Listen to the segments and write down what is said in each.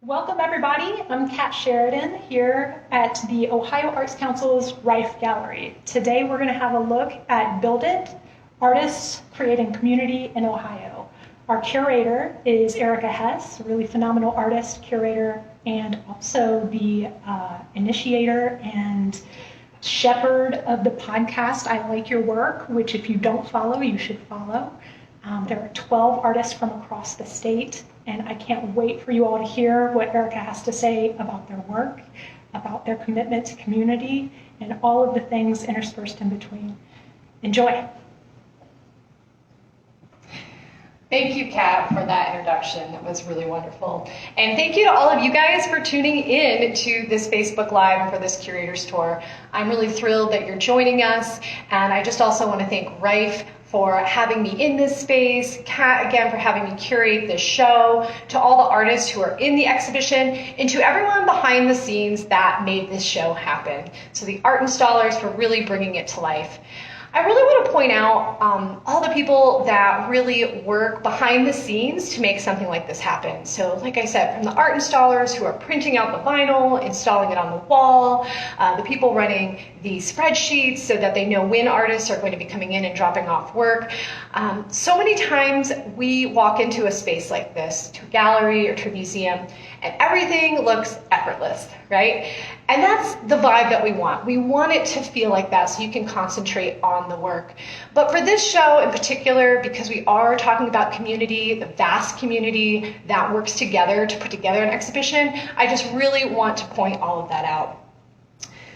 Welcome everybody, I'm Kat Sheridan here at the Ohio Arts Council's Rife Gallery. Today we're going to have a look at Build It, Artists Creating Community in Ohio. Our curator is Erika Hess, a really phenomenal artist, curator, and also the initiator and shepherd of the podcast, I Like Your Work, which if you don't follow, you should follow. There are 12 artists from across the state, and I can't wait for you all to hear what Erika has to say about their work, about their commitment to community, and all of the things interspersed in between. Enjoy. Thank you, Kat, for that introduction. That was really wonderful. And thank you to all of you guys for tuning in to this Facebook Live for this Curator's Tour. I'm really thrilled that you're joining us, and I just also want to thank Rife for having me in this space, Kat again for having me curate this show, to all the artists who are in the exhibition, and to everyone behind the scenes that made this show happen. So the art installers for really bringing it to life. I really want to point out all the people that really work behind the scenes to make something like this happen. So like I said, from the art installers who are printing out the vinyl, installing it on the wall, the people running the spreadsheets so that they know when artists are going to be coming in and dropping off work. So many times we walk into a space like this, to a gallery or to a museum, and everything looks effortless, right? And that's the vibe that we want. We want it to feel like that so you can concentrate on the work. But for this show in particular, because we are talking about community, the vast community that works together to put together an exhibition, I just really want to point all of that out.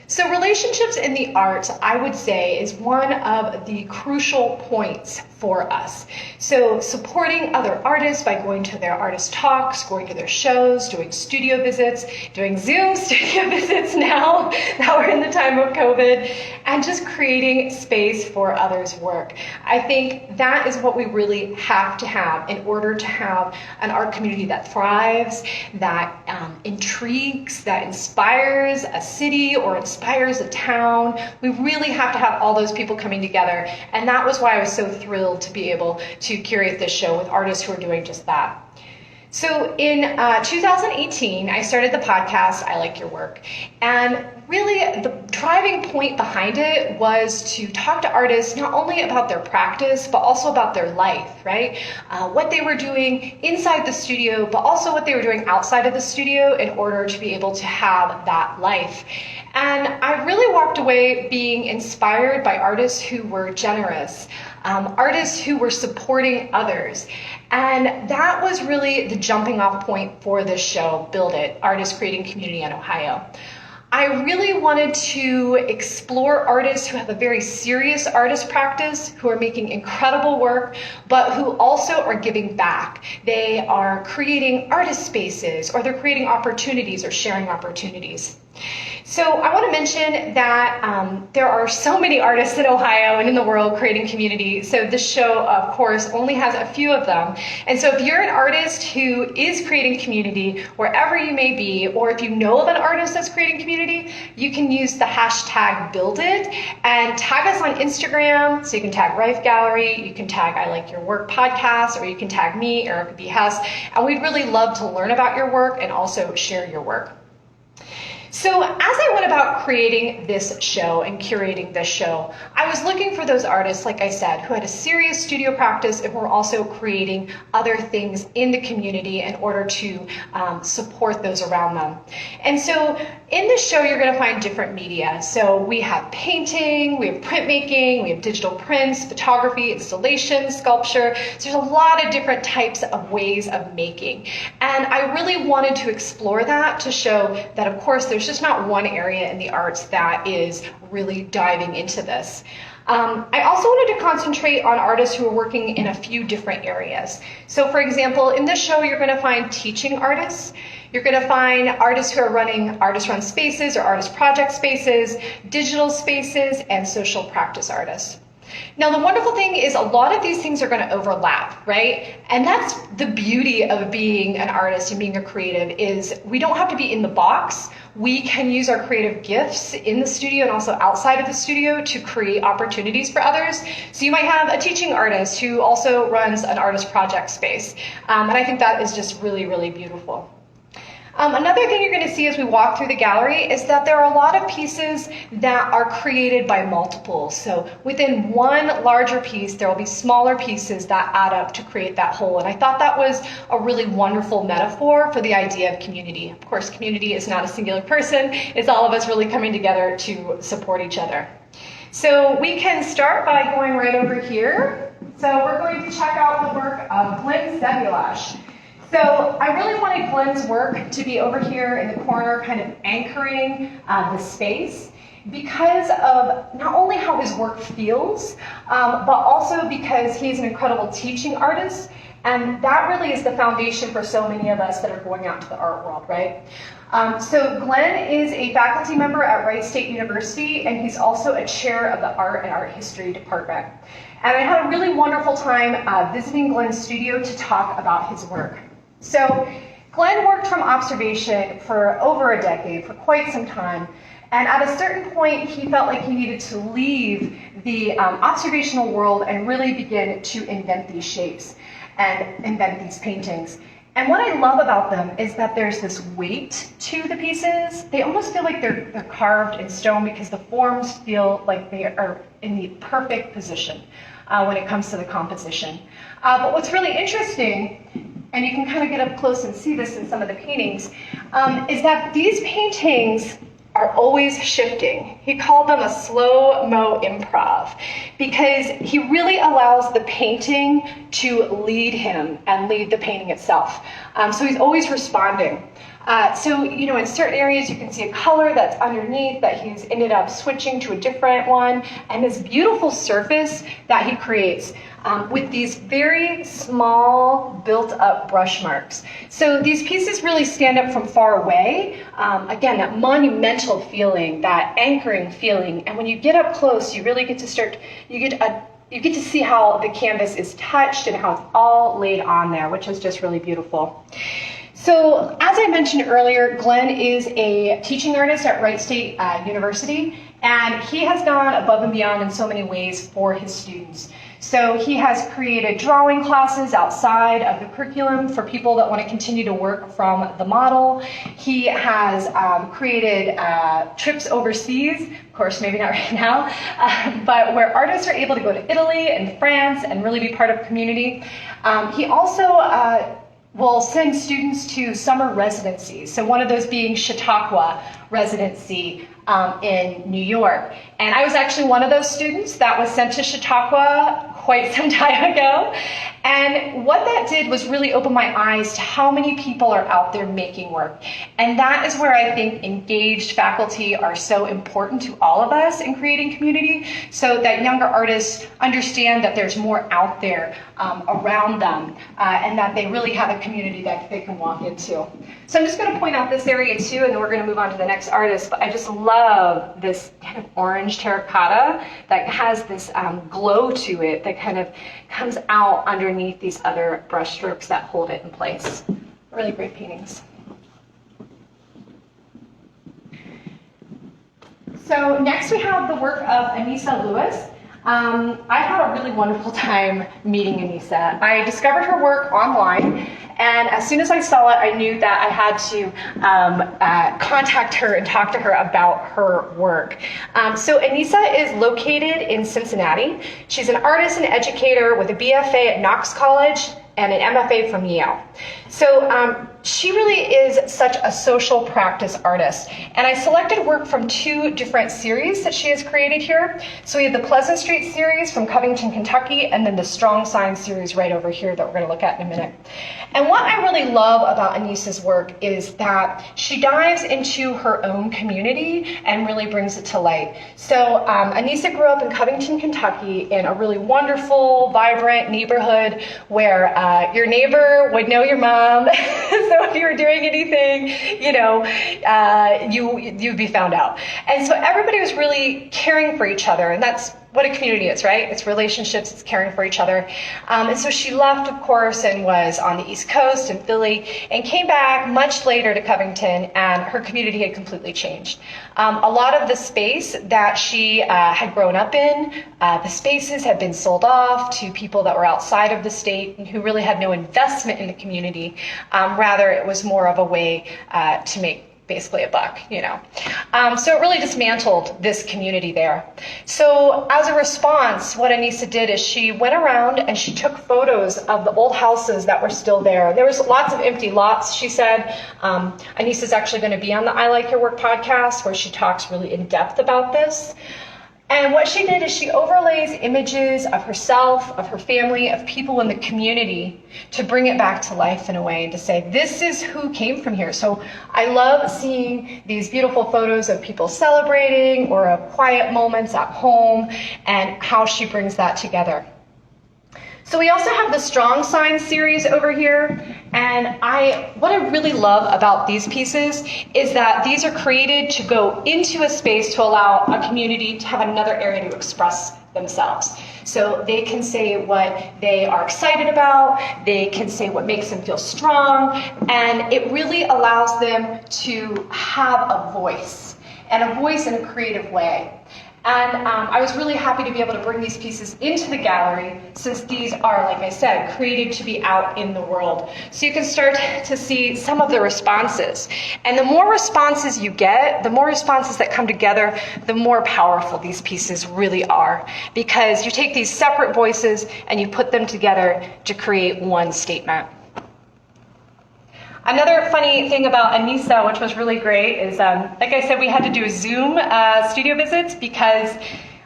So relationships in the arts, I would say, is one of the crucial points for us. So supporting other artists by going to their artist talks, going to their shows, doing studio visits, doing Zoom studio visits now that we're in the time of COVID, and just creating space for others' work. I think that is what we really have to have in order to have an art community that thrives, that intrigues, that inspires a city or inspires a town. We really have to have all those people coming together, and that was why I was so thrilled to be able to curate this show with artists who are doing just that. So in 2018, I started the podcast, I Like Your Work. And really the driving point behind it was to talk to artists not only about their practice, but also about their life, right? What they were doing inside the studio, but also what they were doing outside of the studio in order to be able to have that life. And I really walked away being inspired by artists who were generous, artists who were supporting others. And that was really the jumping off point for this show, Build It, Artists Creating Community in Ohio. I really wanted to explore artists who have a very serious artist practice, who are making incredible work, but who also are giving back. They are creating artist spaces, or they're creating opportunities or sharing opportunities. So I want to mention that there are so many artists in Ohio and in the world creating community. So this show, of course, only has a few of them. And so if you're an artist who is creating community, wherever you may be, or if you know of an artist that's creating community, you can use the hashtag #BuildIt and tag us on Instagram. So you can tag Rife Gallery, you can tag I Like Your Work podcast, or you can tag me, Erika Hess. And we'd really love to learn about your work and also share your work. So as I went about creating this show and curating this show, I was looking for those artists, like I said, who had a serious studio practice and were also creating other things in the community in order to support those around them. And so in this show, you're going to find different media. So we have painting, we have printmaking, we have digital prints, photography, installation, sculpture. So there's a lot of different types of ways of making. And I really wanted to explore that to show that, of course, there's just not one area in the arts that is really diving into this. I also wanted to concentrate on artists who are working in a few different areas. So for example, in this show, you're going to find teaching artists. You're going to find artists who are running artist-run spaces or artist project spaces, digital spaces, and social practice artists. Now, the wonderful thing is a lot of these things are going to overlap, right? And that's the beauty of being an artist and being a creative, is we don't have to be in the box. We can use our creative gifts in the studio and also outside of the studio to create opportunities for others. So you might have a teaching artist who also runs an artist project space. And I think that is just really, really beautiful. Another thing you're going to see as we walk through the gallery is that there are a lot of pieces that are created by multiples. So within one larger piece, there will be smaller pieces that add up to create that whole. And I thought that was a really wonderful metaphor for the idea of community. Of course, community is not a singular person. It's all of us really coming together to support each other. So we can start by going right over here. So we're going to check out the work of Lynn. So I really wanted Glenn's work to be over here in the corner, kind of anchoring the space, because of not only how his work feels, but also because he's an incredible teaching artist. And that really is the foundation for so many of us that are going out to the art world, right? So Glenn is a faculty member at Wright State University, and he's also a chair of the Art and Art History department. And I had a really wonderful time visiting Glenn's studio to talk about his work. So Glenn worked from observation for over a decade, for quite some time. And at a certain point, he felt like he needed to leave the observational world and really begin to invent these shapes and invent these paintings. And what I love about them is that there's this weight to the pieces. They almost feel like they're carved in stone because the forms feel like they are in the perfect position when it comes to the composition. But what's really interesting, and you can kind of get up close and see this in some of the paintings, is that these paintings are always shifting. He called them a slow-mo improv because he really allows the painting to lead him and lead the painting itself. So he's always responding. So, in certain areas you can see a color that's underneath that he's ended up switching to a different one, and this beautiful surface that he creates with these very small built-up brush marks. So these pieces really stand up from far away. Again, that monumental feeling, that anchoring feeling, and when you get up close, you really get to you get to see how the canvas is touched and how it's all laid on there, which is just really beautiful. So, as I mentioned earlier, Glenn is a teaching artist at Wright State University, and he has gone above and beyond in so many ways for his students. So he has created drawing classes outside of the curriculum for people that want to continue to work from the model. He has created trips overseas, of course, maybe not right now, but where artists are able to go to Italy and France and really be part of community. He also will send students to summer residencies. So one of those being Chautauqua residency in New York. And I was actually one of those students that was sent to Chautauqua quite some time ago. And what that did was really open my eyes to how many people are out there making work. And that is where I think engaged faculty are so important to all of us in creating community, so that younger artists understand that there's more out there around them, and that they really have a community that they can walk into. So I'm just going to point out this area too, and then we're going to move on to the next artist. But I just love this kind of orange terracotta that has this glow to it that kind of comes out underneath these other brush strokes that hold it in place. Really great paintings. So next we have the work of Anissa Lewis. I had a really wonderful time meeting Anissa. I discovered her work online, and as soon as I saw it, I knew that I had to contact her and talk to her about her work. So Anissa is located in Cincinnati. She's an artist and educator with a BFA at Knox College and an MFA from Yale. So she really is such a social practice artist. And I selected work from two different series that she has created here. So we have the Pleasant Street series from Covington, Kentucky, and then the Strong Sign series right over here that we're going to look at in a minute. And what I really love about Anissa's work is that she dives into her own community and really brings it to light. So Anissa grew up in Covington, Kentucky, in a really wonderful, vibrant neighborhood where your neighbor would know your mom. So if you were doing anything, you'd be found out. And so everybody was really caring for each other, and that's what a community is, right? It's relationships, it's caring for each other. And so she left, of course, and was on the East Coast in Philly, and came back much later to Covington, and her community had completely changed. A lot of the space that she had grown up in, the spaces had been sold off to people that were outside of the state and who really had no investment in the community. Rather, it was more of a way to make basically a buck, you know. So it really dismantled this community there. So as a response, what Anissa did is she went around and she took photos of the old houses that were still there. There was lots of empty lots, she said. Anissa's actually going to be on the I Like Your Work podcast where she talks really in depth about this. And what she did is she overlays images of herself, of her family, of people in the community to bring it back to life in a way and to say, this is who came from here. So I love seeing these beautiful photos of people celebrating or of quiet moments at home and how she brings that together. So we also have the Strong Signs series over here, and what I really love about these pieces is that these are created to go into a space to allow a community to have another area to express themselves. So they can say what they are excited about, they can say what makes them feel strong, and it really allows them to have a voice, and a voice in a creative way. And I was really happy to be able to bring these pieces into the gallery since these are, like I said, created to be out in the world. So you can start to see some of the responses. And the more responses you get, the more responses that come together, the more powerful these pieces really are. Because you take these separate voices and you put them together to create one statement. Another funny thing about Anissa, which was really great, is, like I said, we had to do Zoom studio visits because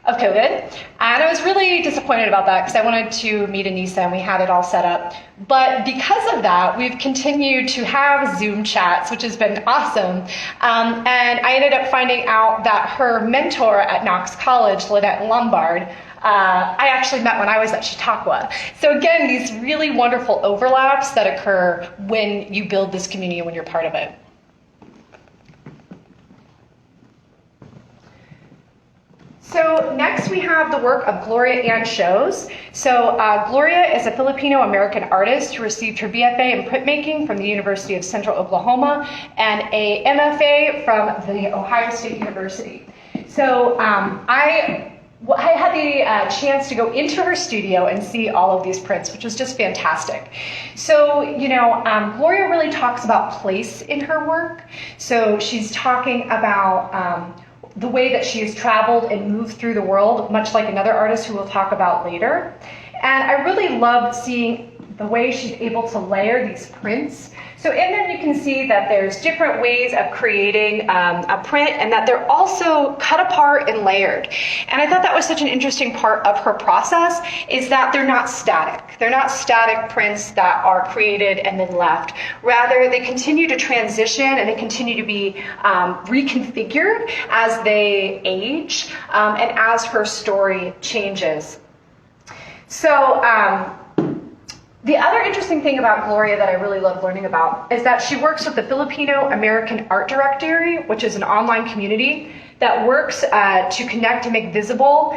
of COVID. And I was really disappointed about that because I wanted to meet Anissa and we had it all set up. But because of that, we've continued to have Zoom chats, which has been awesome. And I ended up finding out that her mentor at Knox College, Lynette Lombard, I actually met when I was at Chautauqua. So again, these really wonderful overlaps that occur when you build this community and when you're part of it. So next we have the work of Gloria Ann Shows. So Gloria is a Filipino-American artist who received her BFA in printmaking from the University of Central Oklahoma and a MFA from the Ohio State University. So I had the chance to go into her studio and see all of these prints, which was just fantastic. So, you know, Gloria really talks about place in her work. So she's talking about the way that she has traveled and moved through the world, much like another artist who we'll talk about later. And I really loved seeing the way she's able to layer these prints. So in them you can see that there's different ways of creating a print and that they're also cut apart and layered. And I thought that was such an interesting part of her process is that they're not static. They're not static prints that are created and then left. Rather, they continue to transition and they continue to be reconfigured as they age and as her story changes. So, the other interesting thing about Gloria that I really love learning about is that she works with the Filipino American Art Directory, which is an online community that works to connect and make visible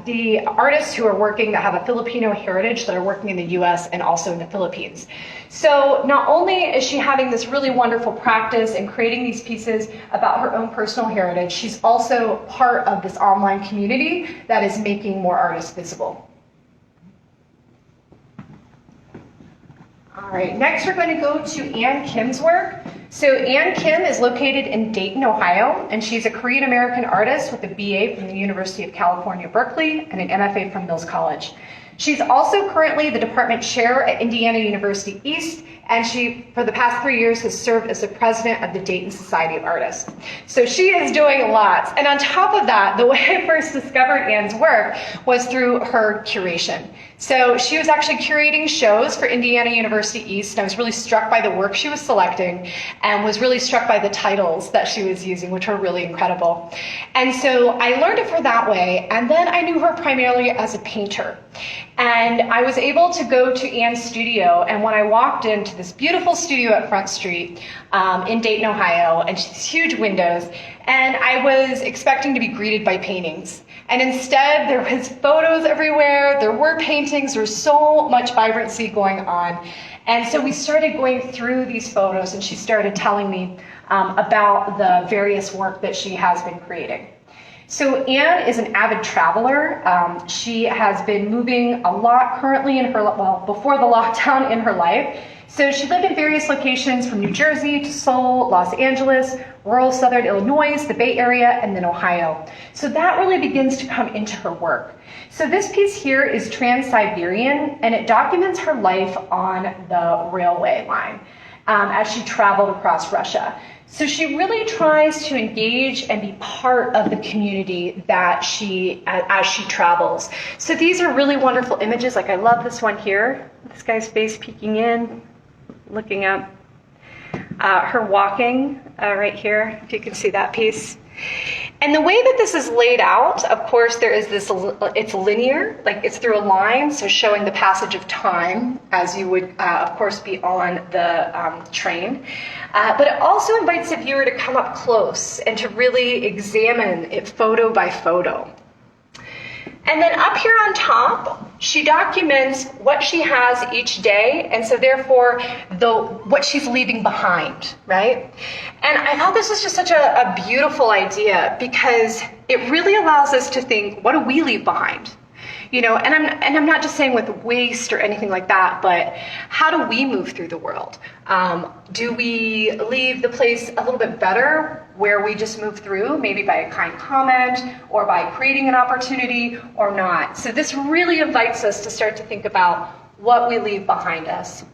the artists who are working that have a Filipino heritage that are working in the US and also in the Philippines. So not only is she having this really wonderful practice and creating these pieces about her own personal heritage, she's also part of this online community that is making more artists visible. All right, next we're going to go to Ann Kim's work. So Ann Kim is located in Dayton, Ohio, and she's a Korean-American artist with a BA from the University of California, Berkeley, and an MFA from Mills College. She's also currently the department chair at Indiana University East, and she, for the past 3 years, has served as the president of the Dayton Society of Artists. So she is doing lots. And on top of that, the way I first discovered Ann's work was through her curation. So she was actually curating shows for Indiana University East, and I was really struck by the work she was selecting and was really struck by the titles that she was using, which were really incredible. And so I learned of her that way, and then I knew her primarily as a painter. And I was able to go to Ann's studio, and when I walked into this beautiful studio at Front Street in Dayton, Ohio, and these huge windows, and I was expecting to be greeted by paintings. And instead, there was photos everywhere, there were paintings, there was so much vibrancy going on. And so we started going through these photos, and she started telling me about the various work that she has been creating. So Anne is an avid traveler. She has been moving a lot currently in her, well, before the lockdown in her life. So she lived in various locations from New Jersey to Seoul, Los Angeles, rural southern Illinois, the Bay Area, and then Ohio. So that really begins to come into her work. So this piece here is Trans-Siberian, and it documents her life on the railway line as she traveled across Russia. So she really tries to engage and be part of the community that as she travels. So these are really wonderful images. Like I love this one here. This guy's face peeking in, looking up. Her walking right here, if you can see that piece. And the way that this is laid out, of course, there is this, it's linear, like it's through a line, so showing the passage of time as you would, of course, be on the train. But it also invites the viewer to come up close and to really examine it photo by photo. And then up here on top, she documents what she has each day, and so therefore what she's leaving behind, right? And I thought this was just such a beautiful idea, because it really allows us to think, what do we leave behind? You know, and I'm not just saying with waste or anything like that, but how do we move through the world? Do we leave the place a little bit better where we just move through, maybe by a kind comment or by creating an opportunity or not? So this really invites us to start to think about what we leave behind us.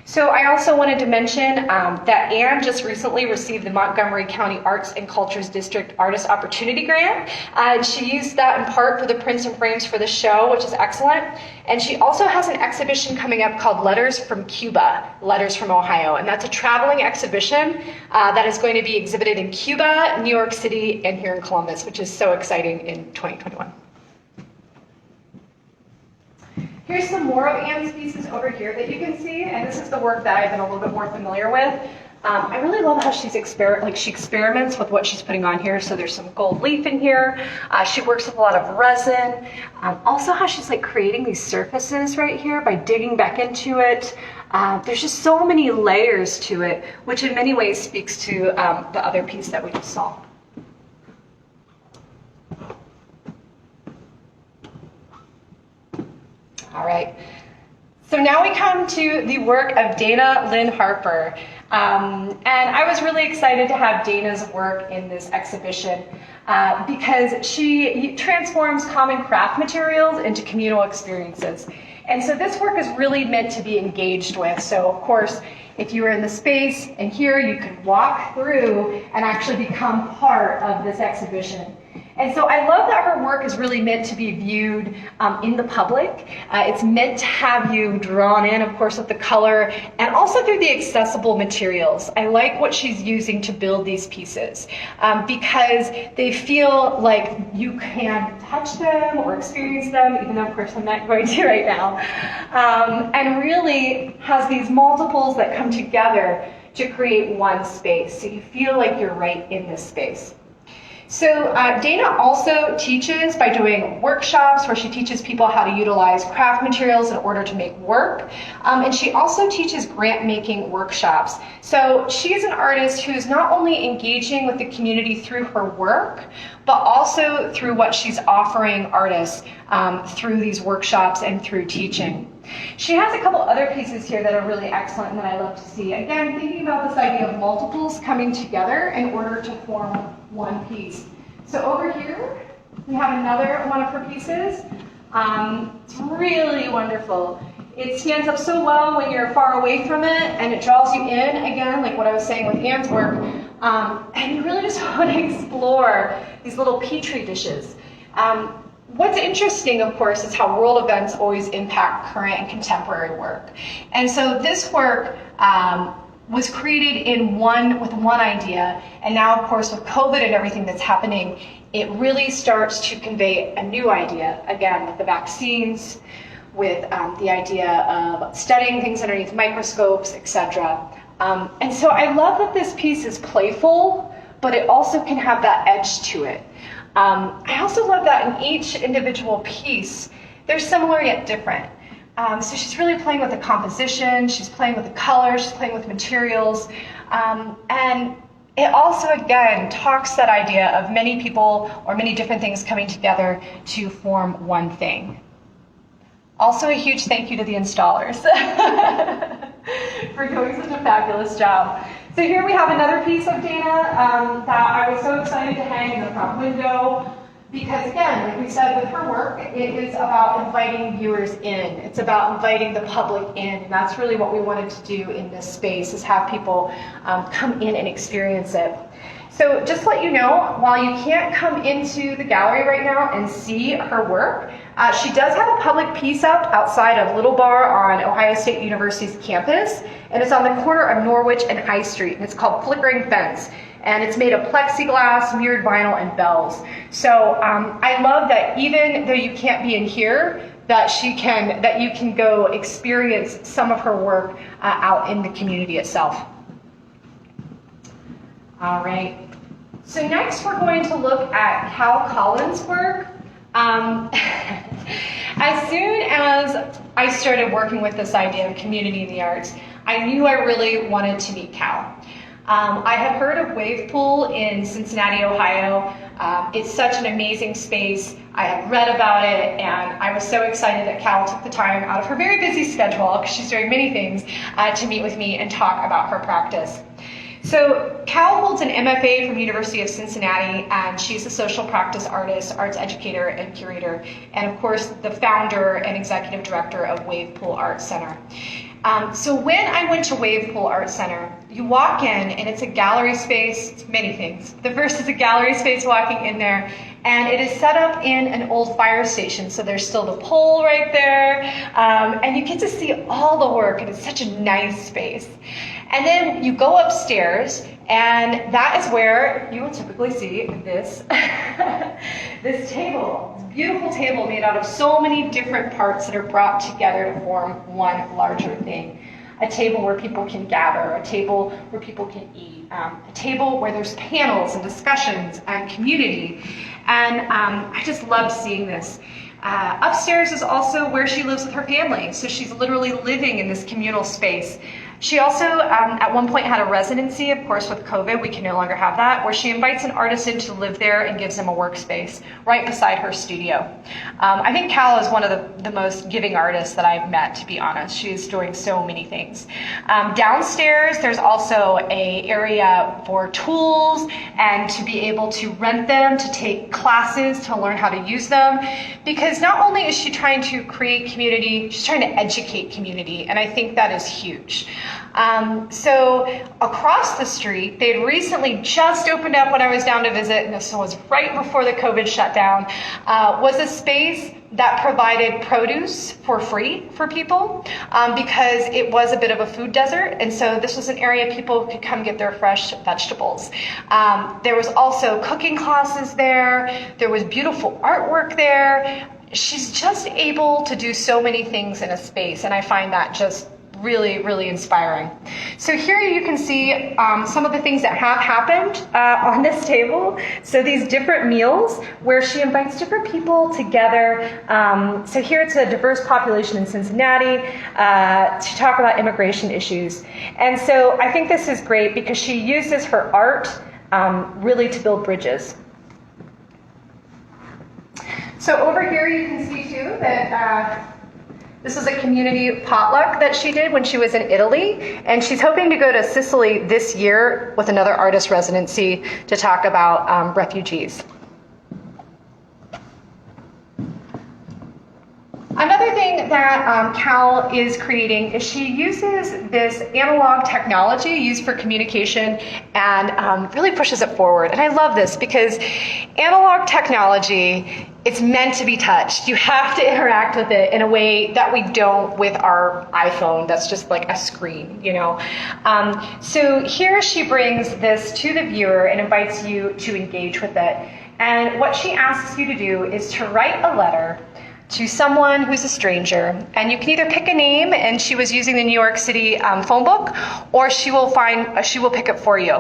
So I also wanted to mention that Anne just recently received the Montgomery County Arts and Cultures District Artist Opportunity Grant. And she used that in part for the prints and frames for the show, which is excellent. And she also has an exhibition coming up called Letters from Cuba, Letters from Ohio. And that's a traveling exhibition that is going to be exhibited in Cuba, New York City, and here in Columbus, which is so exciting in 2021. Here's some more of Anne's pieces over here that you can see, and this is the work that I've been a little bit more familiar with. I really love how she experiments with what she's putting on here. So there's some gold leaf in here. She works with a lot of resin. Also how she's like creating these surfaces right here by digging back into it. There's just so many layers to it, which in many ways speaks to the other piece that we just saw. All right, so now we come to the work of Dana Lynn Harper. And I was really excited to have Dana's work in this exhibition because she transforms common craft materials into communal experiences. And so this work is really meant to be engaged with. So of course, if you were in the space and here, you could walk through and actually become part of this exhibition. And so I love that her work is really meant to be viewed in the public. It's meant to have you drawn in, of course, with the color and also through the accessible materials. I like what she's using to build these pieces because they feel like you can touch them or experience them, even though, of course, I'm not going to right now. And really has these multiples that come together to create one space. So you feel like you're right in this space. So Dana also teaches by doing workshops where she teaches people how to utilize craft materials in order to make work. And she also teaches grant making workshops. So she is an artist who's not only engaging with the community through her work, but also through what she's offering artists through these workshops and through teaching. She has a couple other pieces here that are really excellent and that I love to see. Again, thinking about this idea of multiples coming together in order to form one piece. So over here, we have another one of her pieces. It's really wonderful. It stands up so well when you're far away from it, and it draws you in, again, like what I was saying with Anne's work. And you really just want to explore these little petri dishes. What's interesting, of course, is how world events always impact current and contemporary work. And so this work was created with one idea, and now, of course, with COVID and everything that's happening, it really starts to convey a new idea, again, with the vaccines, with the idea of studying things underneath microscopes, etc. And so I love that this piece is playful, but it also can have that edge to it. I also love that in each individual piece, they're similar yet different. So she's really playing with the composition, she's playing with the colors, she's playing with materials, and it also, again, talks that idea of many people or many different things coming together to form one thing. Also, a huge thank you to the installers for doing such a fabulous job. So here we have another piece of Dana that I was so excited to hang in the front window because, again, like we said with her work, it is about inviting viewers in. It's about inviting the public in, and that's really what we wanted to do in this space, is have people come in and experience it. So just to let you know, while you can't come into the gallery right now and see her work, she does have a public piece up outside of Little Bar on Ohio State University's campus, and it's on the corner of Norwich and High Street, and it's called Flickering Fence. And it's made of plexiglass, mirrored vinyl, and bells. So I love that even though you can't be in here, that you can go experience some of her work out in the community itself. All right. So next we're going to look at Cal Collins' work. As soon as I started working with this idea of community in the arts, I knew I really wanted to meet Cal. I had heard of Wave Pool in Cincinnati, Ohio. It's such an amazing space. I had read about it, and I was so excited that Cal took the time out of her very busy schedule, because she's doing many things, to meet with me and talk about her practice. So Cal holds an MFA from University of Cincinnati, and she's a social practice artist, arts educator, and curator, and of course the founder and executive director of Wave Pool Arts Center. So when I went to Wave Pool Arts Center, you walk in and it's a gallery space. It's many things. The first is a gallery space walking in there, and it is set up in an old fire station. So there's still the pole right there, and you get to see all the work, and it's such a nice space. And then you go upstairs, and that is where you will typically see this, this table. It's a beautiful table made out of so many different parts that are brought together to form one larger thing. A table where people can gather, a table where people can eat, a table where there's panels and discussions and community. And I just love seeing this. Upstairs is also where she lives with her family, so she's literally living in this communal space. She also, at one point, had a residency. Of course, with COVID, we can no longer have that, where she invites an artist in to live there and gives them a workspace right beside her studio. I think Cal is one of the most giving artists that I've met, to be honest. She's doing so many things. Downstairs, there's also an area for tools and to be able to rent them, to take classes, to learn how to use them. Because not only is she trying to create community, she's trying to educate community, and I think that is huge. So across the street, they had recently just opened up when I was down to visit, and this was right before the COVID shutdown, was a space that provided produce for free for people because it was a bit of a food desert, and so this was an area people could come get their fresh vegetables. There was also cooking classes there. There was beautiful artwork there. She's just able to do so many things in a space, and I find that just really, really inspiring. So here you can see some of the things that have happened on this table. So these different meals where she invites different people together. So here it's a diverse population in Cincinnati to talk about immigration issues. And so I think this is great because she uses her art really to build bridges. So over here you can see too that this is a community potluck that she did when she was in Italy, and she's hoping to go to Sicily this year with another artist residency to talk about refugees. Another thing that Cal is creating is she uses this analog technology used for communication and really pushes it forward. And I love this because analog technology, it's meant to be touched. You have to interact with it in a way that we don't with our iPhone. That's just like a screen, you know. So here she brings this to the viewer and invites you to engage with it. And what she asks you to do is to write a letter to someone who's a stranger, and you can either pick a name, and she was using the New York City phone book, or she will pick it for you.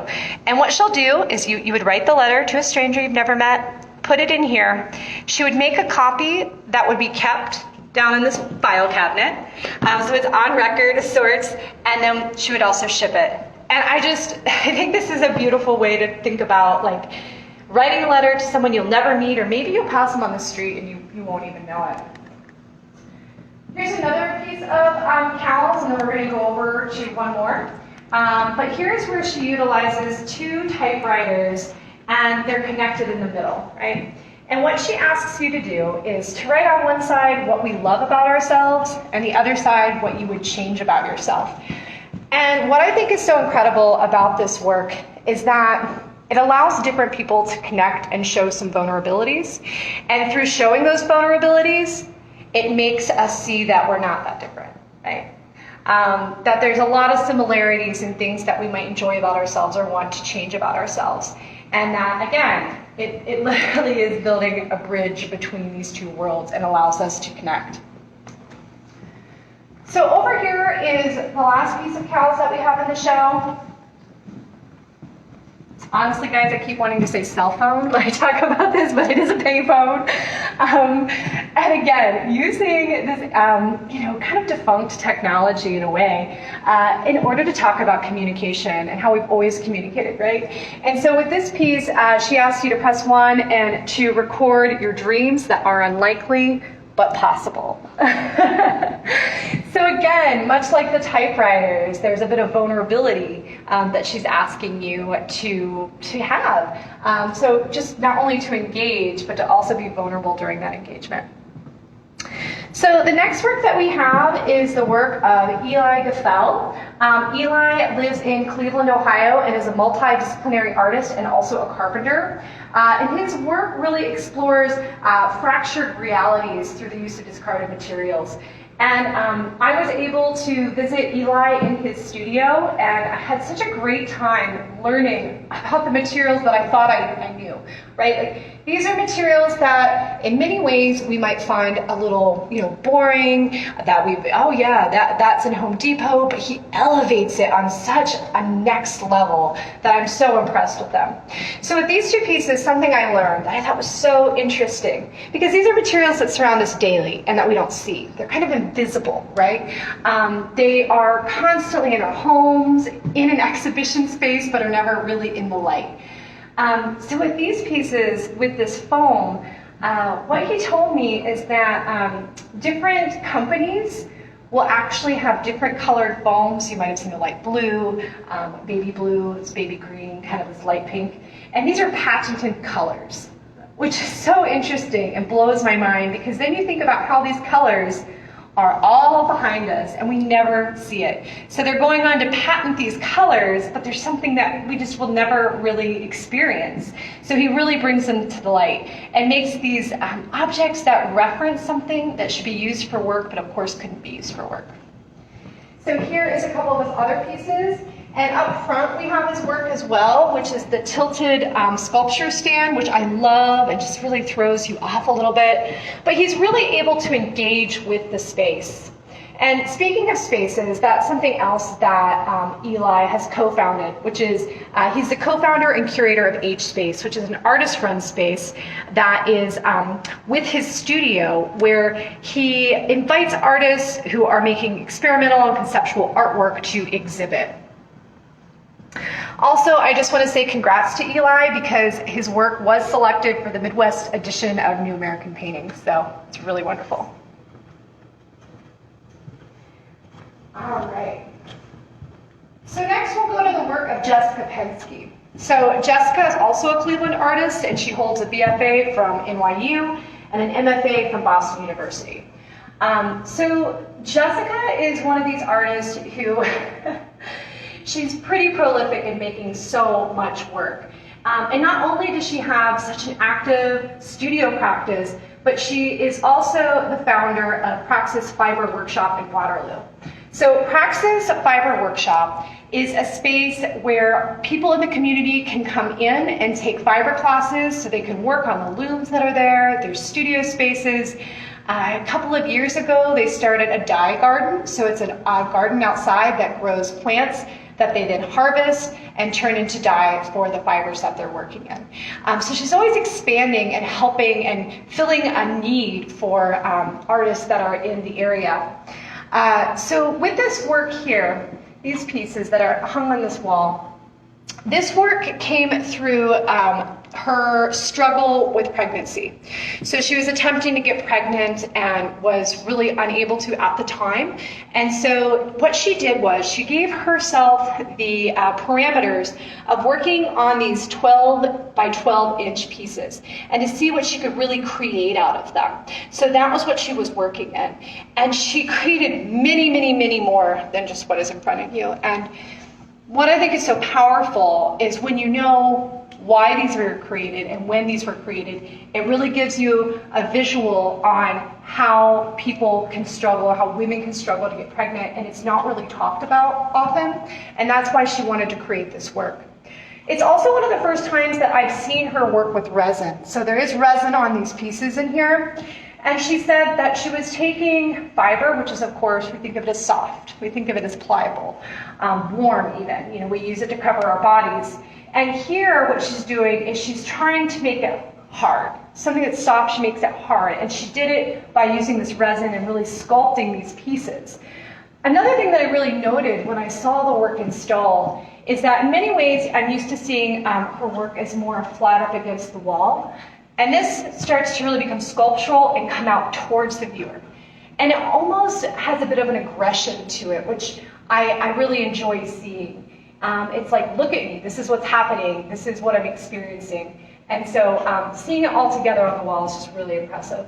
And what she'll do is you would write the letter to a stranger you've never met, put it in here. She would make a copy that would be kept down in this file cabinet. So it's on record of sorts, and then she would also ship it. And I think this is a beautiful way to think about like writing a letter to someone you'll never meet, or maybe you'll pass them on the street and you won't even know it. Here's another piece of CALs, and then we're going to go over to one more. But here's where she utilizes 2 typewriters, and they're connected in the middle, right? And what she asks you to do is to write on one side what we love about ourselves, and the other side what you would change about yourself. And what I think is so incredible about this work is that it allows different people to connect and show some vulnerabilities. And through showing those vulnerabilities, it makes us see that we're not that different, right? That there's a lot of similarities in things that we might enjoy about ourselves or want to change about ourselves. And that, again, it literally is building a bridge between these 2 worlds and allows us to connect. So over here is the last piece of CALs that we have in the show. Honestly, guys, I keep wanting to say cell phone when I talk about this, but it is a payphone. And again, using this, kind of defunct technology in a way, in order to talk about communication and how we've always communicated, right? And so with this piece, she asks you to press 1 and to record your dreams that are unlikely but possible. So again, much like the typewriters, there's a bit of vulnerability that she's asking you to have. So just not only to engage, but to also be vulnerable during that engagement. So the next work that we have is the work of Eli Gephel. Eli lives in Cleveland, Ohio, and is a multidisciplinary artist and also a carpenter. And his work really explores fractured realities through the use of discarded materials. And I was able to visit Eli in his studio, and I had such a great time learning about the materials that I thought I knew, right? Like, these are materials that in many ways we might find a little, boring, that's in Home Depot, but he elevates it on such a next level that I'm so impressed with them. So with these 2 pieces, something I learned that I thought was so interesting, because these are materials that surround us daily and that we don't see. They're kind of invisible, right? They are constantly in our homes, in an exhibition space, but are never really in the light. So with these pieces, with this foam, what he told me is that different companies will actually have different colored foams. You might have seen the light blue, baby blue, this baby green, kind of this light pink. And these are patented colors, which is so interesting and blows my mind, because then you think about how these colors are all behind us and we never see it. So they're going on to patent these colors, but there's something that we just will never really experience. So he really brings them to the light and makes these objects that reference something that should be used for work, but of course couldn't be used for work. So here is a couple of his other pieces. And up front, we have his work as well, which is the tilted sculpture stand, which I love and just really throws you off a little bit. But he's really able to engage with the space. And speaking of spaces, that's something else that Eli has co-founded, which is he's the co-founder and curator of H Space, which is an artist-run space that is with his studio, where he invites artists who are making experimental and conceptual artwork to exhibit. Also, I just want to say congrats to Eli, because his work was selected for the Midwest edition of New American Painting, so it's really wonderful. All right. So next we'll go to the work of Jessica Penske. So Jessica is also a Cleveland artist, and she holds a BFA from NYU and an MFA from Boston University. So Jessica is one of these artists who she's pretty prolific in making so much work. And not only does she have such an active studio practice, but she is also the founder of Praxis Fiber Workshop in Waterloo. So Praxis Fiber Workshop is a space where people in the community can come in and take fiber classes so they can work on the looms that are there. There's studio spaces. A couple of years ago, they started a dye garden. So it's a garden outside that grows plants that they then harvest and turn into dye for the fibers that they're working in. So she's always expanding and helping and filling a need for artists that are in the area. So with this work here, these pieces that are hung on this wall, this work came through her struggle with pregnancy. So she was attempting to get pregnant and was really unable to at the time. And so what she did was she gave herself the parameters of working on these 12 by 12 inch pieces and to see what she could really create out of them. So that was what she was working in. And she created many, many, many more than just what is in front of you. And what I think is so powerful is when you know why these were created and when these were created, it really gives you a visual on how people can struggle, or how women can struggle to get pregnant, and it's not really talked about often, and that's why she wanted to create this work. It's also one of the first times that I've seen her work with resin. So there is resin on these pieces in here. And she said that she was taking fiber, which is, of course, we think of it as soft. We think of it as pliable, warm even. You know, we use it to cover our bodies. And here, what she's doing is she's trying to make it hard. Something that's soft, she makes it hard. And she did it by using this resin and really sculpting these pieces. Another thing that I really noted when I saw the work installed is that in many ways, I'm used to seeing her work as more flat up against the wall. And this starts to really become sculptural and come out towards the viewer. And it almost has a bit of an aggression to it, which I really enjoy seeing. It's like, look at me, this is what's happening, this is what I'm experiencing. And so seeing it all together on the wall is just really impressive.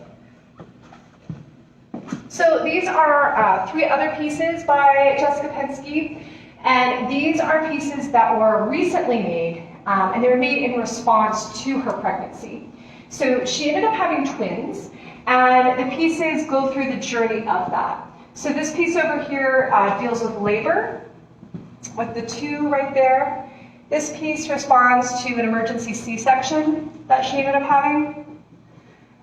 So these are 3 other pieces by Jessica Penske. And these are pieces that were recently made, and they were made in response to her pregnancy. So she ended up having twins, and the pieces go through the journey of that. So this piece over here deals with labor, with the 2 right there. This piece responds to an emergency C-section that she ended up having.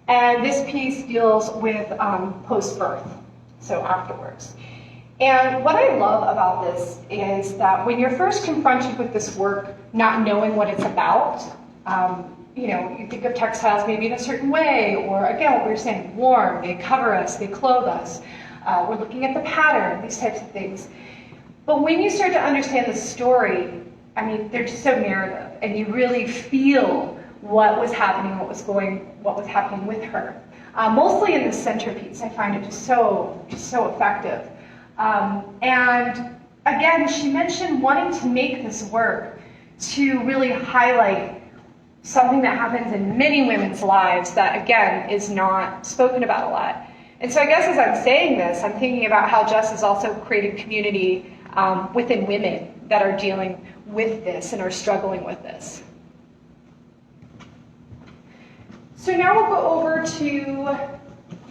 And this piece deals with post-birth, so afterwards. And what I love about this is that when you're first confronted with this work, not knowing what it's about, you know, you think of textiles maybe in a certain way, or again, what we were saying, warm, they cover us, they clothe us. We're looking at the pattern, these types of things. But when you start to understand the story, I mean, they're just so narrative, and you really feel what was happening, what was happening with her. Mostly in the centerpiece, I find it just so effective. And again, she mentioned wanting to make this work to really highlight something that happens in many women's lives that, again, is not spoken about a lot. And so I guess as I'm saying this, I'm thinking about how Jess has also created community within women that are dealing with this and are struggling with this. So now we'll go over to,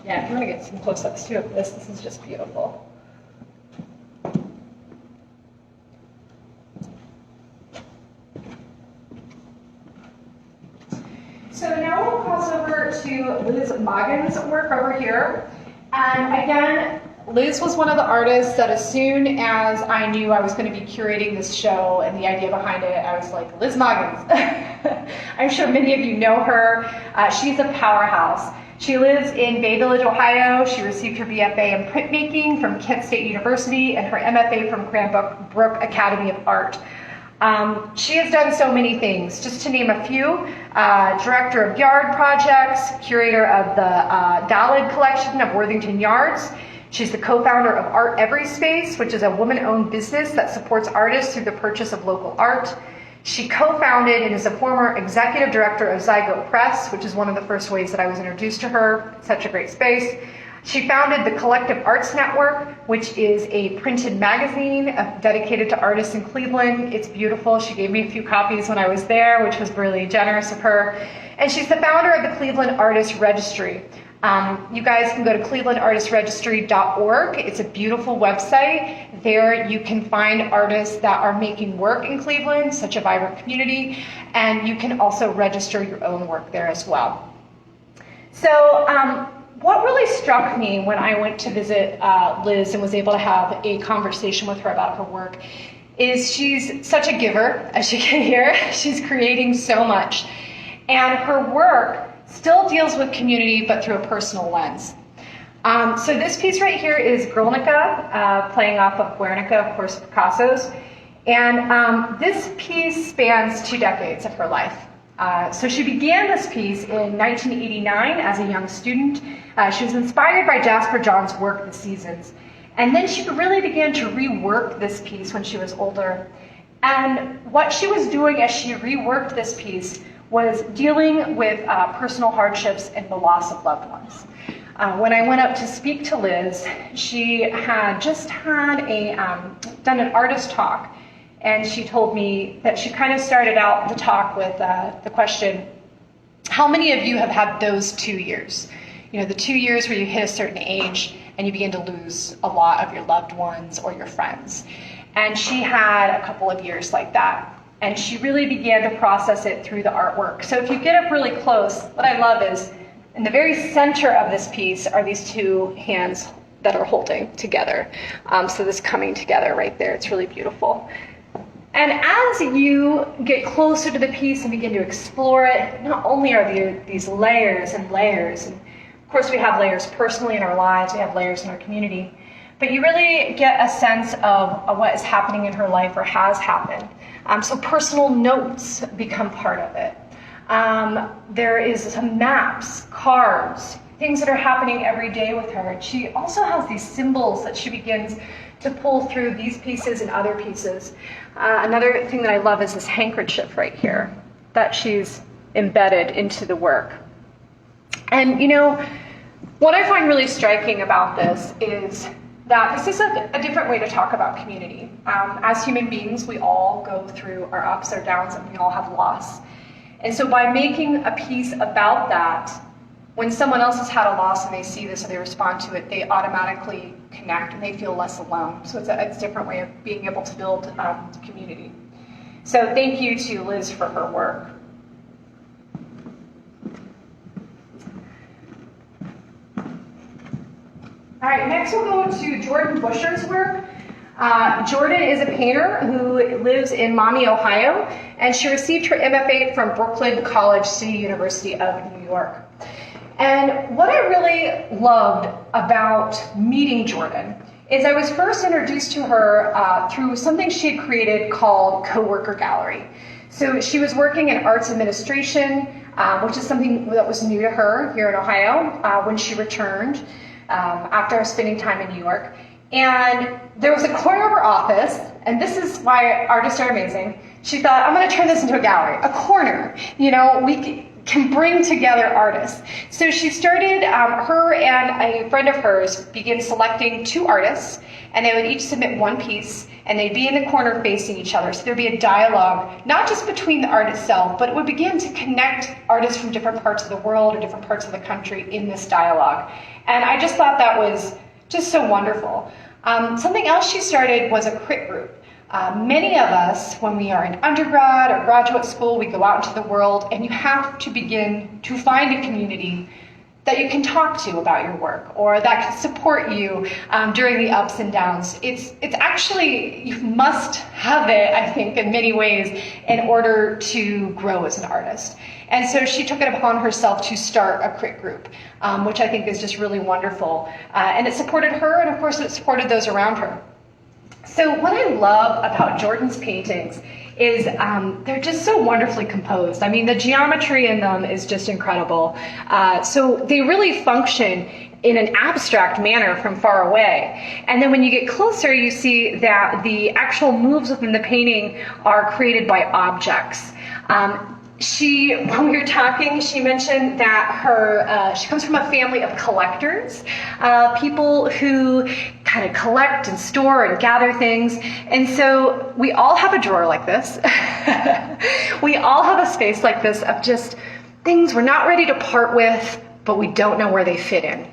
yeah, if you want to get some close-ups too of this is just beautiful. So now we'll cross over to Liz Magan's work over here. And again, Liz was one of the artists that as soon as I knew I was going to be curating this show and the idea behind it, I was like, Liz Magan's. I'm sure many of you know her. She's a powerhouse. She lives in Bay Village, Ohio. She received her BFA in printmaking from Kent State University and her MFA from Cranbrook Academy of Art. She has done so many things. Just to name a few, director of yard projects, curator of the Dalid collection of Worthington Yards. She's the co-founder of Art Every Space, which is a woman-owned business that supports artists through the purchase of local art. She co-founded and is a former executive director of Zygote Press, which is one of the first ways that I was introduced to her. Such a great space. She founded the Collective Arts Network, which is a printed magazine dedicated to artists in Cleveland. It's beautiful. She gave me a few copies when I was there, which was really generous of her. And she's the founder of the Cleveland Artist Registry. You guys can go to clevelandartistregistry.org. It's a beautiful website. There you can find artists that are making work in Cleveland, such a vibrant community, and you can also register your own work there as well. So what really struck me when I went to visit Liz and was able to have a conversation with her about her work is she's such a giver, as you can hear. She's creating so much. And her work still deals with community, but through a personal lens. So this piece right here is Guernica, playing off of Guernica, of course, Picasso's. And this piece spans 2 decades of her life. So she began this piece in 1989 as a young student. She was inspired by Jasper John's work, The Seasons. And then she really began to rework this piece when she was older. And what she was doing as she reworked this piece was dealing with personal hardships and the loss of loved ones. When I went up to speak to Liz, she had just had done an artist talk, and she told me that she kind of started out the talk with the question, how many of you have had those 2 years? You know, the 2 years where you hit a certain age and you begin to lose a lot of your loved ones or your friends. And she had a couple of years like that. And she really began to process it through the artwork. So if you get up really close, what I love is in the very center of this piece are these 2 hands that are holding together. So this coming together right there, it's really beautiful. And as you get closer to the piece and begin to explore it, not only are there these layers and layers, and of course we have layers personally in our lives, we have layers in our community, but you really get a sense of what is happening in her life or has happened. So personal notes become part of it. There is some maps, cards, things that are happening every day with her. And she also has these symbols that she begins to pull through these pieces and other pieces. Another thing that I love is this handkerchief right here that she's embedded into the work. And you know, what I find really striking about this is that this is a different way to talk about community. As human beings, we all go through our ups, our downs, and we all have loss. And so by making a piece about that, when someone else has had a loss and they see this or they respond to it, they automatically connect and they feel less alone. So it's a different way of being able to build community. So thank you to Liz for her work. All right, next we'll go to Jordan Buscher's work. Jordan is a painter who lives in Maumee, Ohio, and she received her MFA from Brooklyn College City University of New York. And what I really loved about meeting Jordan is I was first introduced to her through something she had created called Coworker Gallery. So she was working in arts administration, which is something that was new to her here in Ohio when she returned after spending time in New York. And there was a corner of her office, and this is why artists are amazing. She thought, I'm going to turn this into a gallery, a corner. You know, we can bring together artists. So she started, her and a friend of hers began selecting 2 artists, and they would each submit 1 piece, and they'd be in the corner facing each other. So there'd be a dialogue, not just between the art itself, but it would begin to connect artists from different parts of the world or different parts of the country in this dialogue. And I just thought that was just so wonderful. Something else she started was a crit group. Many of us, when we are in undergrad or graduate school, we go out into the world and you have to begin to find a community that you can talk to about your work or that can support you during the ups and downs. It's actually, you must have it, I think, in many ways in order to grow as an artist. And so she took it upon herself to start a crit group, which I think is just really wonderful. And it supported her, and of course it supported those around her. So what I love about Jordan's paintings is they're just so wonderfully composed. I mean, the geometry in them is just incredible. So they really function in an abstract manner from far away. And then when you get closer, you see that the actual moves within the painting are created by objects. When we were talking, she mentioned that she comes from a family of collectors, people who kind of collect and store and gather things. And so we all have a drawer like this. We all have a space like this of just things we're not ready to part with, but we don't know where they fit in.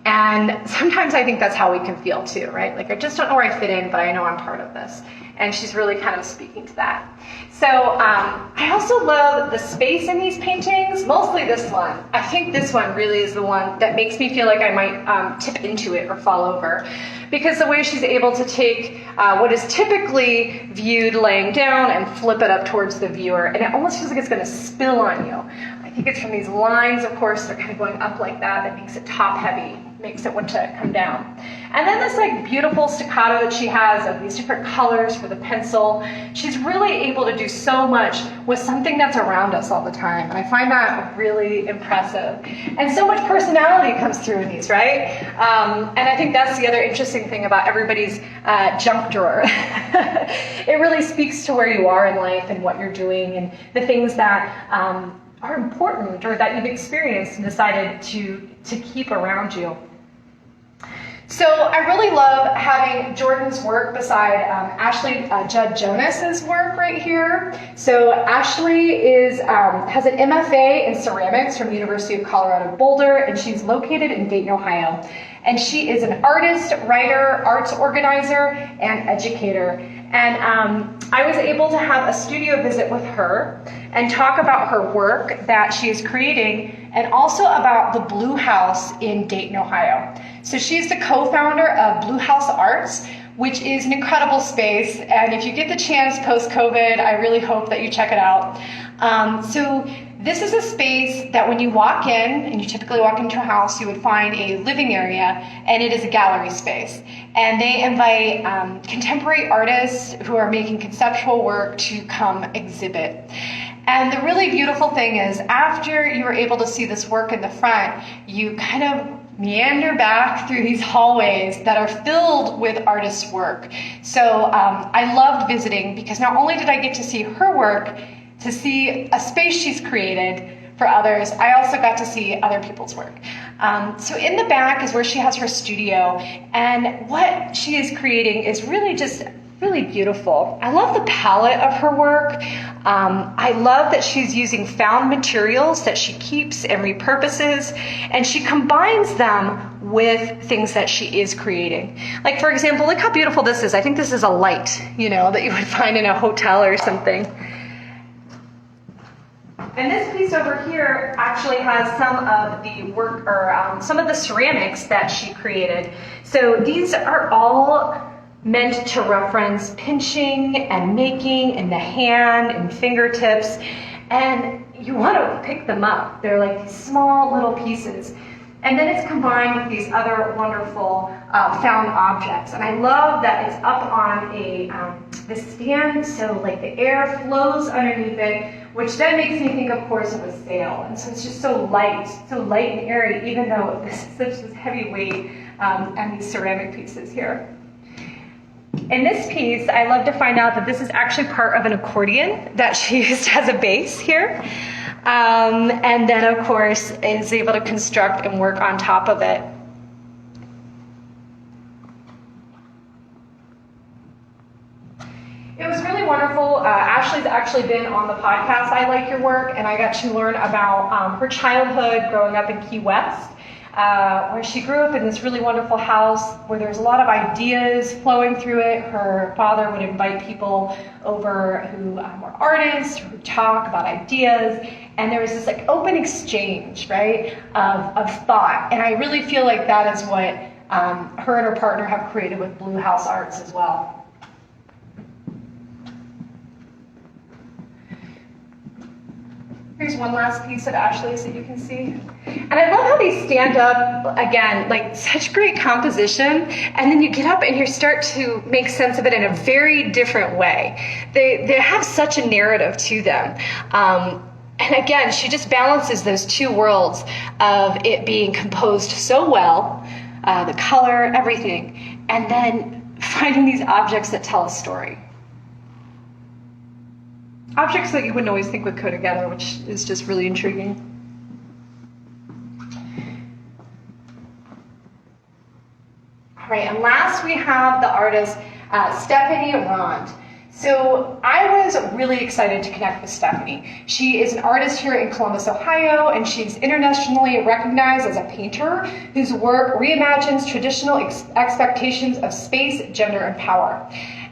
And sometimes I think that's how we can feel too, right? Like, I just don't know where I fit in, but I know I'm part of this. and she's really kind of speaking to that. So I also love the space in these paintings, mostly this one. I think this one really is the one that makes me feel like I might tip into it or fall over, because the way she's able to take what is typically viewed laying down and flip it up towards the viewer, and it almost feels like it's going to spill on you. I think it's from these lines, of course, they're kind of going up like that makes it top heavy, makes it want to come down. And then this like beautiful staccato that she has of these different colors for the pencil. She's really able to do so much with something that's around us all the time. And I find that really impressive. And so much personality comes through in these, right? And I think that's the other interesting thing about everybody's junk drawer. It really speaks to where you are in life and what you're doing and the things that are important or that you've experienced and decided to keep around you. So I really love having Jordan's work beside Ashley Judd Jonas's work right here. So Ashley has an MFA in ceramics from University of Colorado Boulder, and she's located in Dayton, Ohio. And she is an artist, writer, arts organizer, and educator. And I was able to have a studio visit with her and talk about her work that she is creating, and also about the Blue House in Dayton, Ohio. So she's the co-founder of Blue House Arts, which is an incredible space. And if you get the chance post-COVID, I really hope that you check it out. So this is a space that when you walk in, and you typically walk into a house, you would find a living area, and it is a gallery space. And they invite contemporary artists who are making conceptual work to come exhibit. And the really beautiful thing is, after you are able to see this work in the front, you kind of meander back through these hallways that are filled with artists' work. So I loved visiting, because not only did I get to see her work, to see a space she's created for others, I also got to see other people's work. So in the back is where she has her studio, and what she is creating is really just really beautiful. I love the palette of her work. I love that she's using found materials that she keeps and repurposes, and she combines them with things that she is creating. Like, for example, look how beautiful this is. I think this is a light, that you would find in a hotel or something. And this piece over here actually has some of the work, or some of the ceramics that she created. So these are all meant to reference pinching and making in the hand and fingertips, and you want to pick them up. They're like these small little pieces, and then it's combined with these other wonderful found objects. And I love that it's up on the stand, so like the air flows underneath it, which then makes me think, of course, of a sail. And so it's just so light and airy, even though this is such this heavy weight and these ceramic pieces here. In this piece, I love to find out that this is actually part of an accordion that she used as a base here. And then, of course, is able to construct and work on top of it. It was really wonderful. Ashley's actually been on the podcast, I Like Your Work, and I got to learn about her childhood growing up in Key West. Where she grew up in this really wonderful house where there's a lot of ideas flowing through it. Her father would invite people over who were artists, who would talk about ideas, and there was this like open exchange, right, of thought. And I really feel like that is what her and her partner have created with Blue House Arts as well. Here's one last piece of Ashley's that you can see. And I love how they stand up, again, like such great composition, and then you get up and you start to make sense of it in a very different way. They have such a narrative to them. And again, she just balances those two worlds of it being composed so well, the color, everything, and then finding these objects that tell a story. Objects that you wouldn't always think would go together, which is just really intriguing. All right, and last we have the artist Stephanie Ronde. So I was really excited to connect with Stephanie. She is an artist here in Columbus, Ohio, and she's internationally recognized as a painter whose work reimagines traditional expectations of space, gender, and power.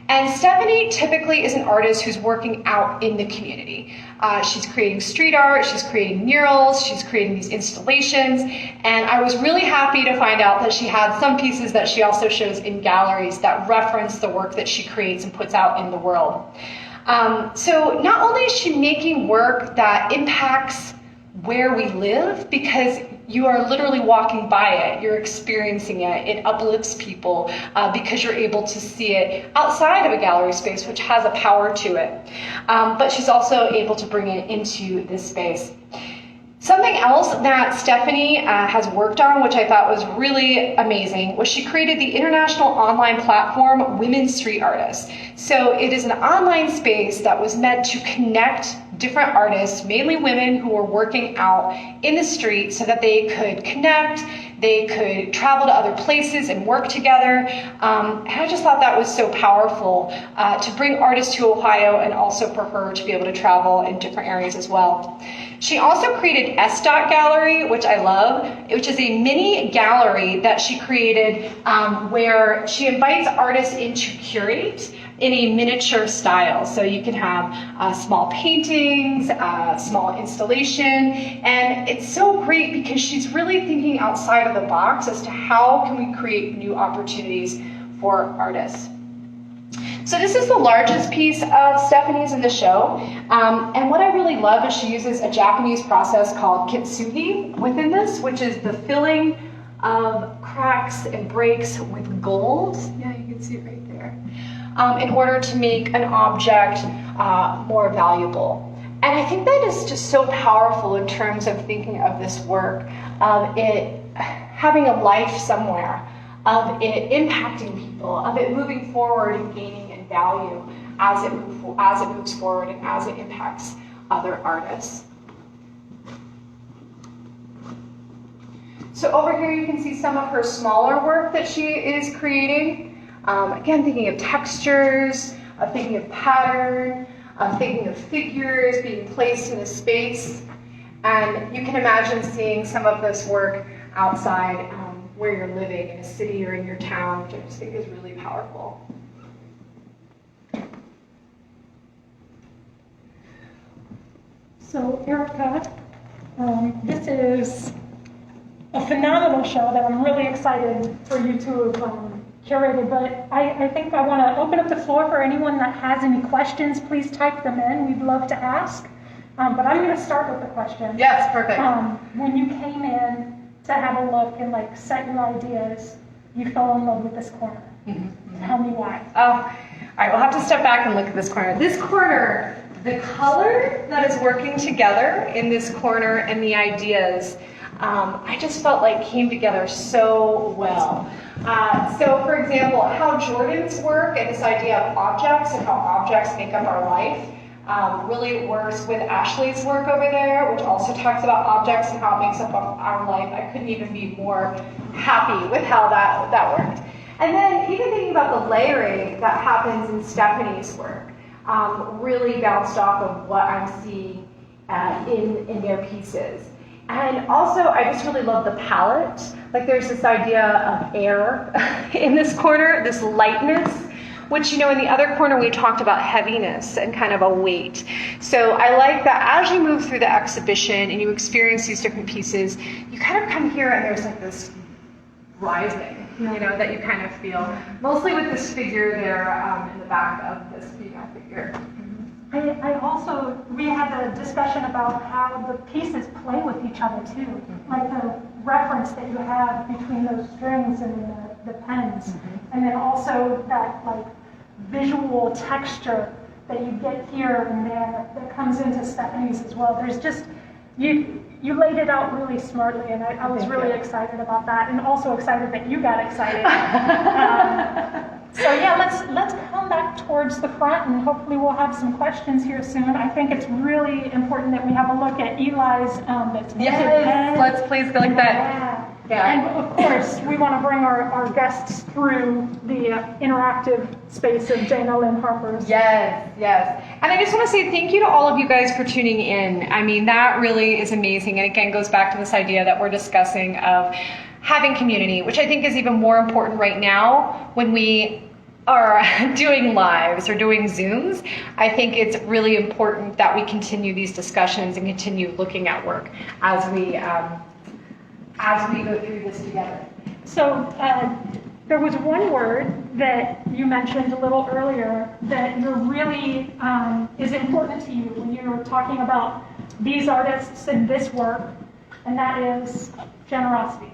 And Stephanie typically is an artist who's working out in the community. She's creating street art, she's creating murals, she's creating these installations, and I was really happy to find out that she had some pieces that she also shows in galleries that reference the work that she creates and puts out in the world. So not only is she making work that impacts where we live, because you are literally walking by it, you're experiencing it, it uplifts people because you're able to see it outside of a gallery space, which has a power to it. But she's also able to bring it into this space. Something else that Stephanie has worked on, which I thought was really amazing, was she created the international online platform Women Street Artists. So it is an online space that was meant to connect different artists, mainly women who were working out in the street, so that they could connect, they could travel to other places and work together. And I just thought that was so powerful to bring artists to Ohio, and also for her to be able to travel in different areas as well. She also created S. Gallery, which I love, which is a mini gallery that she created where she invites artists in to curate in a miniature style. So you can have small paintings, small installation, and it's so great because she's really thinking outside of the box as to how can we create new opportunities for artists. So this is the largest piece of Stephanie's in the show, and what I really love is she uses a Japanese process called kintsugi within this, which is the filling of cracks and breaks with gold. Yeah, you can see it right there. In order to make an object more valuable. And I think that is just so powerful in terms of thinking of this work, of it having a life somewhere, of it impacting people, of it moving forward and gaining in value as it moves forward and as it impacts other artists. So over here you can see some of her smaller work that she is creating. Again, thinking of textures, thinking of pattern, thinking of figures being placed in a space. And you can imagine seeing some of this work outside where you're living, in a city or in your town, which I just think is really powerful. So Erika, this is a phenomenal show that I'm really excited for you to have curated, but I think I want to open up the floor for anyone that has any questions. Please type them in. We'd love to ask. But I'm going to start with the question. Yes, perfect. When you came in to have a look and like set your ideas, you fell in love with this corner. Mm-hmm. Tell me why. Oh, all right, we'll have to step back and look at this corner. This corner, the color that is working together in this corner and the ideas, I just felt like came together so well. So for example, how Jordan's work and this idea of objects and how objects make up our life really works with Ashley's work over there, which also talks about objects and how it makes up our life. I couldn't even be more happy with how that worked. And then even thinking about the layering that happens in Stephanie's work, really bounced off of what I'm seeing in their pieces. And also, I just really love the palette. Like there's this idea of air in this corner, this lightness, which, you know, in the other corner we talked about heaviness and kind of a weight. So I like that as you move through the exhibition and you experience these different pieces, you kind of come here and there's like this rising, you know, that you kind of feel. Mostly with this figure there in the back of this female figure. We had a discussion about how the pieces play with each other too. Like the reference that you have between those strings and the pens. And then also that like visual texture that you get here and there that comes into Stephanie's as well. There's just, you laid it out really smartly, and I was really excited about that, and also excited that you got excited. So yeah, let's come back towards the front, and hopefully we'll have some questions here soon. I think it's really important that we have a look at Eli's yes, let's please go like that. Yeah. And of course, we want to bring our guests through the interactive space of Dana Lynn Harper's. Yes, yes. And I just want to say thank you to all of you guys for tuning in. I mean, that really is amazing. And again, goes back to this idea that we're discussing of having community, which I think is even more important right now when we are doing lives or doing Zooms, I think it's really important that we continue these discussions and continue looking at work as we go through this together. So there was one word that you mentioned a little earlier that you're really is important to you when you're talking about these artists and this work, and that is generosity.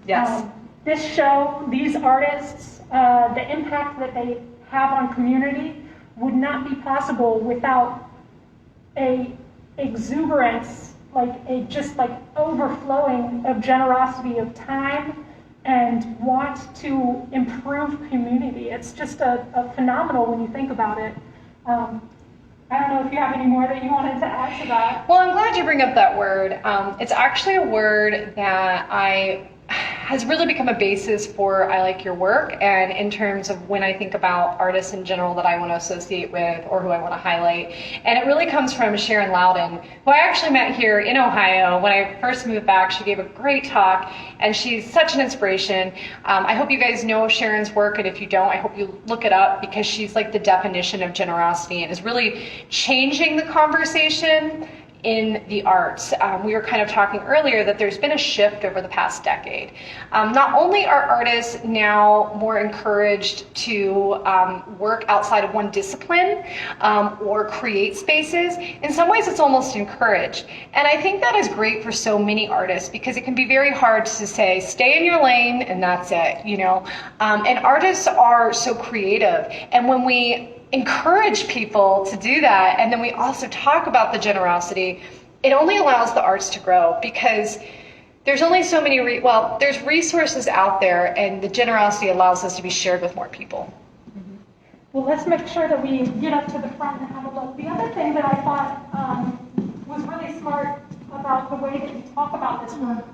Yes. This show, these artists, the impact that they have on community would not be possible without a exuberance, just overflowing of generosity of time and want to improve community. It's just a phenomenal when you think about it. I don't know if you have any more that you wanted to add to that. Well, I'm glad you bring up that word. It's actually a word that has really become a basis for I like your work, and in terms of when I think about artists in general that I want to associate with or who I want to highlight. And it really comes from Sharon Loudon, who I actually met here in Ohio when I first moved back. She gave a great talk, and she's such an inspiration. I hope you guys know Sharon's work, and if you don't, I hope you look it up, because she's like the definition of generosity and is really changing the conversation in the arts. We were kind of talking earlier that there's been a shift over the past decade. Not only are artists now more encouraged to work outside of one discipline or create spaces, in some ways it's almost encouraged. And I think that is great for so many artists, because it can be very hard to say, stay in your lane and that's it, you know? And artists are so creative. And when we encourage people to do that, and then we also talk about the generosity, it only allows the arts to grow, because there's only so many, there's resources out there, and the generosity allows us to be shared with more people. Well, let's make sure that we get up to the front and have a look. The other thing that I thought was really smart about the way that you talk about this work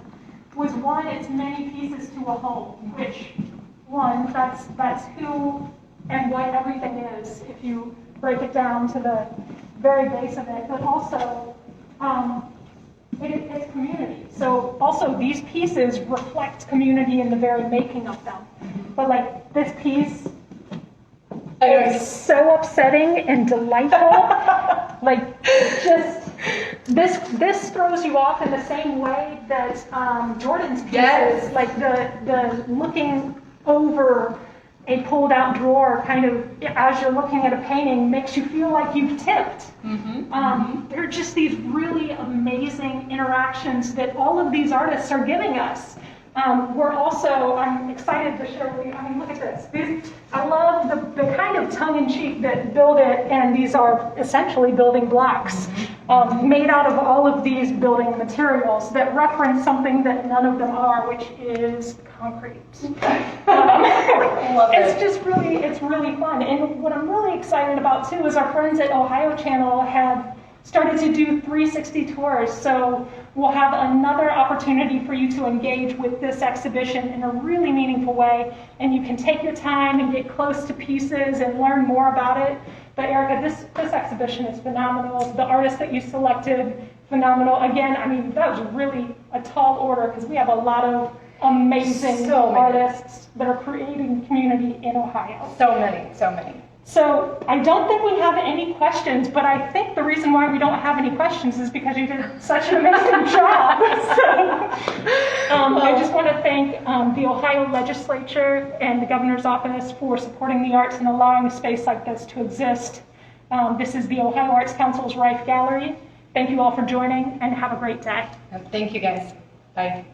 was, one, it's many pieces to a whole, which, one, that's who and what everything is, if you break it down to the very base of it, but also it's community. So also these pieces reflect community in the very making of them. But like this piece is so upsetting and delightful. Like just this throws you off in the same way that Jordan's piece is. Like the looking over a pulled out drawer kind of as you're looking at a painting makes you feel like you've tipped. There are just these really amazing interactions that all of these artists are giving us. I'm excited to show you, look at this. I love the kind of tongue-in-cheek that Build It, and these are essentially building blocks made out of all of these building materials that reference something that none of them are, which is concrete. It's just really, it's really fun. And what I'm really excited about too is our friends at Ohio Channel have started to do 360 tours. So we'll have another opportunity for you to engage with this exhibition in a really meaningful way. And you can take your time and get close to pieces and learn more about it. But Erika, this exhibition is phenomenal. The artists that you selected, phenomenal. Again, that was really a tall order, because we have a lot of amazing artists that are creating community in Ohio. So many. So I don't think we have any questions, but I think the reason why we don't have any questions is because you did such an amazing job. So I just want to thank the Ohio Legislature and the Governor's Office for supporting the arts and allowing a space like this to exist. This is the Ohio Arts Council's Rife Gallery. Thank you all for joining, and have a great day. Thank you guys. Bye.